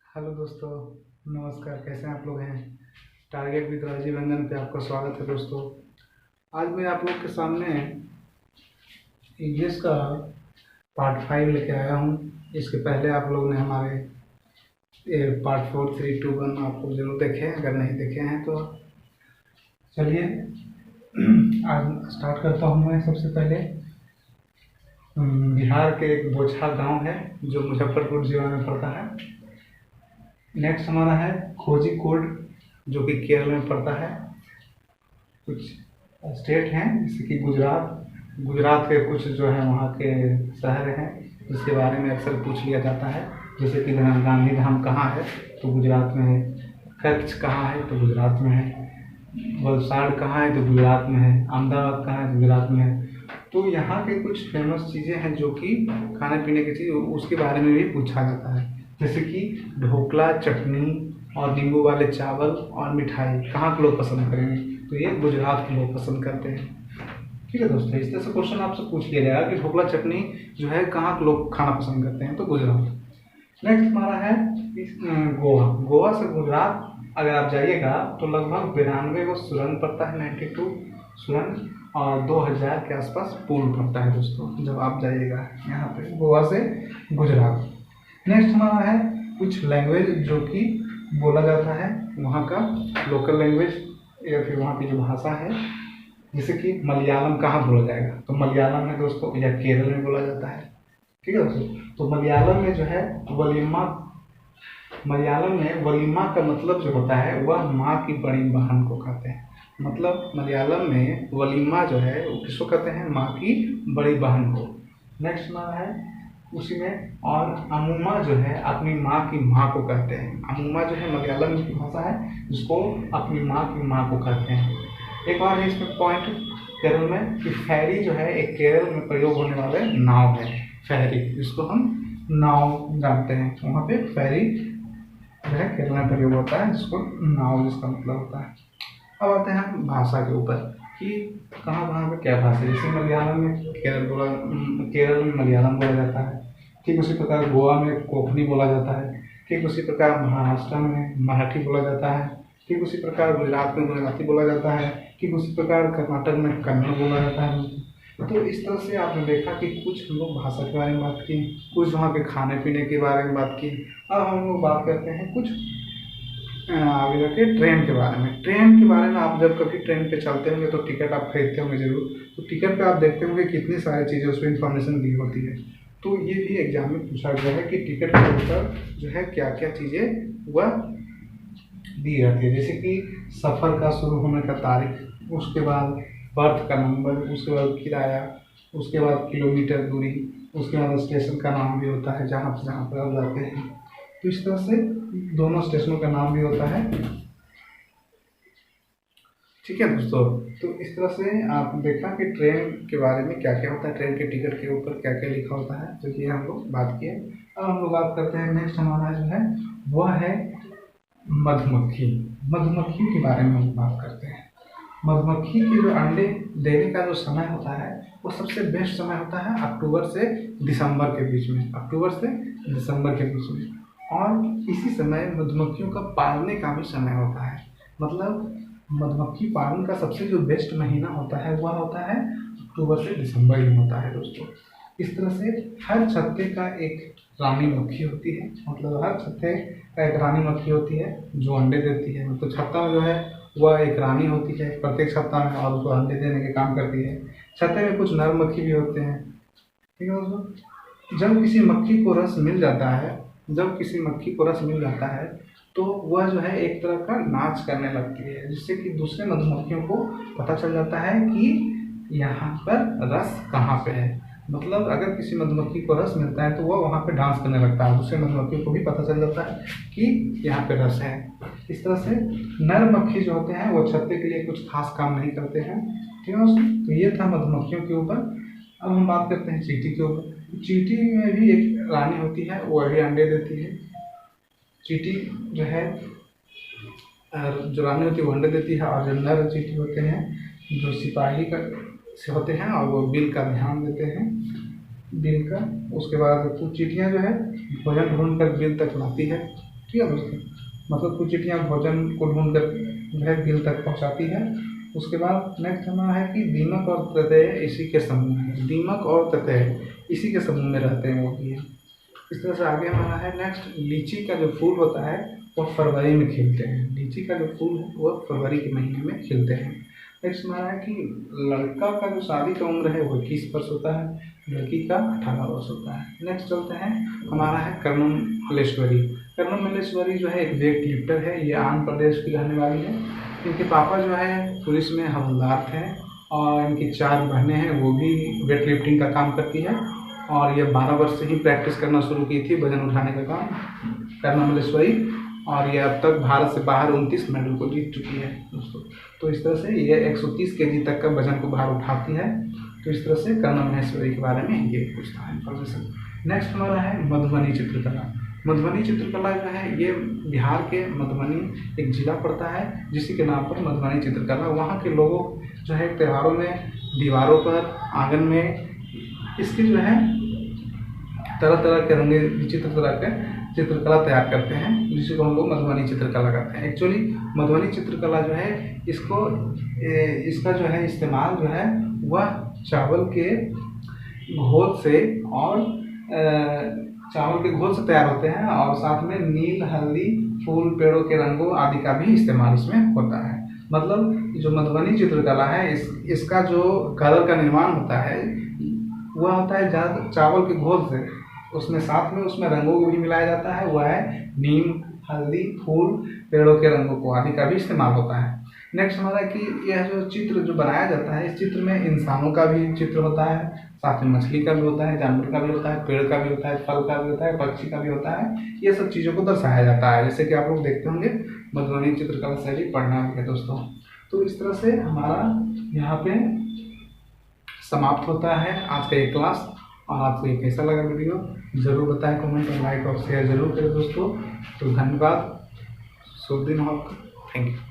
Hello दोस्तों, नमस्कार। कैसे हैं आप लोग हैं। टारगेट विद राजीव रंजन पे आपका स्वागत है दोस्तों। आज मैं आप लोग के सामने इंग्लिश का पार्ट 5 लेके आया हूँ। इसके पहले आप लोग ने हमारे पार्ट 4, 3, 2, 1 आप लोग जरूर देखें। अगर नहीं देखे हैं तो चलिए आज स्टार्ट करता हूँ। मैं सबसे पहले बिहार के एक बोचहा गांव है जो मुजफ्फरपुर जिला में पड़ता है। नेक्स्ट हमारा है कोझिकोड जो कि केरल में पड़ता है। कुछ स्टेट हैं जैसे कि गुजरात के कुछ जो है वहाँ के शहर हैं जिसके बारे में अक्सर पूछ लिया जाता है। जैसे कि गांधी धाम कहाँ है तो गुजरात में है। कच्छ कहाँ है तो गुजरात में है। वलसाड़ कहाँ है तो गुजरात में है। अहमदाबाद कहाँ है तो गुजरात में है। तो यहाँ के कुछ फेमस चीज़ें हैं जो कि खाने पीने की चीज़ उसके बारे में भी पूछा जाता है। जैसे कि ढोकला, चटनी और नींबू वाले चावल और मिठाई कहाँ के लोग पसंद करेंगे तो ये गुजरात के लोग पसंद करते हैं। ठीक है दोस्तों, इस तरह से क्वेश्चन आपसे पूछ लिया जाएगा कि ढोकला चटनी जो है कहाँ के लोग खाना पसंद करते हैं तो गुजरात। नेक्स्ट हमारा है गोवा। गोवा से गुजरात अगर आप जाइएगा तो लगभग 92 को सुरंग पड़ता है, 92 सुरंग, और 2000 के आसपास पुल पड़ता है दोस्तों जब आप जाइएगा यहाँ पे गोवा से गुजरात। नेक्स्ट हमारा है कुछ लैंग्वेज जो कि बोला जाता है वहाँ का लोकल लैंग्वेज या फिर वहाँ की जो भाषा है। जैसे कि मलयालम कहाँ बोला जाएगा तो मलयालम में दोस्तों या केरल में बोला जाता है। ठीक है दोस्तों, तो मलयालम में जो है वलीमा, मलयालम में वलीमा का मतलब जो होता है वह माँ की बड़ी बहन को कहते हैं। मतलब मलयालम में वलीमा जो है वो किसको कहते हैं, माँ की बड़ी बहन को। नेक्स्ट हमारा है उसी में, और अमूमा जो है अपनी माँ की माँ को कहते हैं। अमूमा जो है मलयालम की भाषा है जिसको अपनी माँ की माँ को कहते हैं। एक और है इसमें पॉइंट केरल में कि फेरी जो है एक केरल में प्रयोग होने वाले नाव है। फेरी जिसको हम नाव जानते हैं, वहाँ पे फेरी जो है केरल में प्रयोग होता है जिसको नाव जिसका मतलब होता है। अब आते हैं हम भाषा के ऊपर कि कहाँ कहाँ पे क्या भाषा है। जैसे मलयालम में केरल में मलयालम बोला जाता है। ठीक उसी प्रकार गोवा में कोंकणी बोला जाता है। ठीक उसी प्रकार महाराष्ट्र में मराठी बोला जाता है। ठीक उसी प्रकार गुजरात में गुजराती बोला जाता है। ठीक उसी प्रकार कर्नाटक में कन्नड़ बोला जाता है। तो इस तरह से आपने देखा कि कुछ हम लोग भाषा के बारे में बात की, कुछ वहाँ के खाने पीने के बारे में बात की। अब हम लोग बात करते हैं कुछ आगे जाके ट्रेन के बारे में। ट्रेन के बारे में आप जब कभी ट्रेन पे चलते होंगे तो टिकट आप खरीदते होंगे जरूर। तो टिकट पे आप देखते होंगे कितनी सारी चीज़ें उस पर इंफॉर्मेशन दी होती है। तो ये भी एग्जाम में पूछा गया है कि टिकट के ऊपर जो है क्या क्या चीज़ें वह दी जाती है। जैसे कि सफ़र का शुरू होने का तारीख, उसके बाद बर्थ का नंबर, उसके बाद किराया, उसके बाद किलोमीटर दूरी, उसके बाद स्टेशन का नाम भी होता है जहाँ पर आप जाते हैं। तो इस तरह से दोनों स्टेशनों का नाम भी होता है। ठीक है दोस्तों, तो इस तरह से आप देखा कि ट्रेन के बारे में क्या क्या होता है, ट्रेन के टिकट के ऊपर क्या क्या लिखा होता है। तो ये हम लोग बात किए। अब हम लोग बात करते हैं नेक्स्ट हमारा जो है वह है मधुमक्खी। मधुमक्खी के बारे में हम बात करते हैं। मधुमक्खी के जो अंडे देने का जो समय होता है वो सबसे बेस्ट समय होता है अक्टूबर से दिसंबर के बीच में। अक्टूबर से दिसंबर के बीच में। और इसी समय मधुमक्खियों का पालने का भी समय होता है। मतलब मधुमक्खी पालन का सबसे जो बेस्ट महीना होता है वह होता है अक्टूबर से दिसंबर ही होता है दोस्तों। इस तरह से हर छत्ते का एक रानी मक्खी होती है। मतलब हर छत्ते का एक रानी मक्खी होती है जो अंडे देती है। मतलब छत्ता में जो है वह एक रानी होती है प्रत्येक छत्ता में और उसको अंडे देने के काम करती है। छत्ते में कुछ नर मक्खी भी होते हैं। ठीक है दोस्तों, जब किसी मक्खी को रस मिल जाता है, जब किसी मक्खी को रस मिल जाता है तो वह जो है एक तरह का नाच करने लगती है जिससे कि दूसरे मधुमक्खियों को पता चल जाता है कि यहाँ पर रस कहाँ पे है। मतलब अगर किसी मधुमक्खी को रस मिलता है तो वह वहाँ पे डांस करने लगता है। दूसरे मधुमक्खियों को भी पता चल जाता है कि यहाँ पे रस है। इस तरह से नर मक्खी जो होते हैं वो छत्ते के लिए कुछ खास काम नहीं करते हैं। ठीक है दोस्तों, तो ये था मधुमक्खियों के ऊपर। अब हम बात करते हैं चींटी के ऊपर। चींटी में भी एक रानी होती है, वह भी अंडे देती है। चींटी जो है जो रानी होती है वो अंडे देती है, और जो नर चींटी होते हैं जो सिपाही का से होते हैं और वो बिल का ध्यान देते हैं, बिल का। उसके बाद कुछ चींटियाँ जो है भोजन ढूंढ कर बिल तक लाती है। ठीक है दोस्तों। मतलब कुछ चींटियाँ भोजन को ढूंढ कर जो है बिल तक पहुँचाती है। उसके बाद नेक्स्ट हमारा है कि दीमक और ततैया इसी के समूह में, दीमक और ततैया इसी के समूह में रहते हैं वो भी है। इस तरह से आगे हमारा है नेक्स्ट, लीची का जो फूल होता है वो फरवरी में खिलते हैं। लीची का जो फूल है वो फरवरी के महीने में खिलते हैं। नेक्स्ट हमारा है कि लड़का का जो शादी का उम्र है वो 21 वर्ष होता है, लड़की का 18 वर्ष होता है। नेक्स्ट चलते हैं, हमारा है कर्नम मल्लेश्वरी। कर्नम मल्लेश्वरी जो है एक वेट लिफ्टर है, ये आंध्र प्रदेश की रहने वाली है। इनके पापा जो है पुलिस में हवलदार थे और इनकी 4 बहनें हैं, वो भी वेट लिफ्टिंग का काम करती है और ये 12 वर्ष से ही प्रैक्टिस करना शुरू की थी वजन उठाने का काम, कर्नम मल्लेश्वरी। और ये अब तक भारत से बाहर 29 मेडल को जीत चुकी है दोस्तों। तो इस तरह से ये 130 kg तक का वजन को बाहर उठाती है। तो इस तरह से कर्नम मल्लेश्वरी के बारे में ये कुछ था इन्फॉर्मेशन। नेक्स्ट हमारा है मधुबनी चित्रकला। मधुबनी चित्रकला जो है ये बिहार के मधुबनी एक जिला पड़ता है जिसी के नाम पर मधुबनी चित्रकला। वहाँ के लोगों जो है त्योहारों में दीवारों पर, आंगन में इसकी जो है तरह तरह के रंगे विचित्र तरह के चित्रकला तैयार करते हैं, जिसको हम लोग मधुबनी चित्रकला करते हैं। एक्चुअली मधुबनी चित्रकला जो है इसका जो है इस्तेमाल जो है वह चावल के घोल से और चावल के घोल से तैयार होते हैं और साथ में नील, हल्दी, फूल, पेड़ों के रंगों आदि का भी इस्तेमाल इसमें होता है। मतलब जो मधुबनी चित्रकला है इसका जो कलर का निर्माण होता है वह होता है ज़्यादा चावल के घोल से, उसमें साथ में उसमें रंगों को भी मिलाया जाता है, वह है नीम, हल्दी, फूल, पेड़ों के रंगों को आदि का भी इस्तेमाल होता है। नेक्स्ट हमारा कि यह जो चित्र जो बनाया जाता है इस चित्र में इंसानों का भी चित्र होता है, साथ में मछली का भी होता है, जानवर का भी होता है, पेड़ का भी होता है, फल का भी होता है, पक्षी का भी होता है। ये सब चीज़ों को दर्शाया जाता है, जैसे कि आप लोग देखते होंगे मधुबनी चित्रकला शैली पढ़ना भी है दोस्तों। तो इस तरह से हमारा यहाँ पे समाप्त होता है आज का ये क्लास। और आपको ये कैसा लगा वीडियो ज़रूर बताएं, कमेंट और लाइक और शेयर जरूर करें दोस्तों। तो धन्यवाद, शुभ दिन हो, थैंक यू।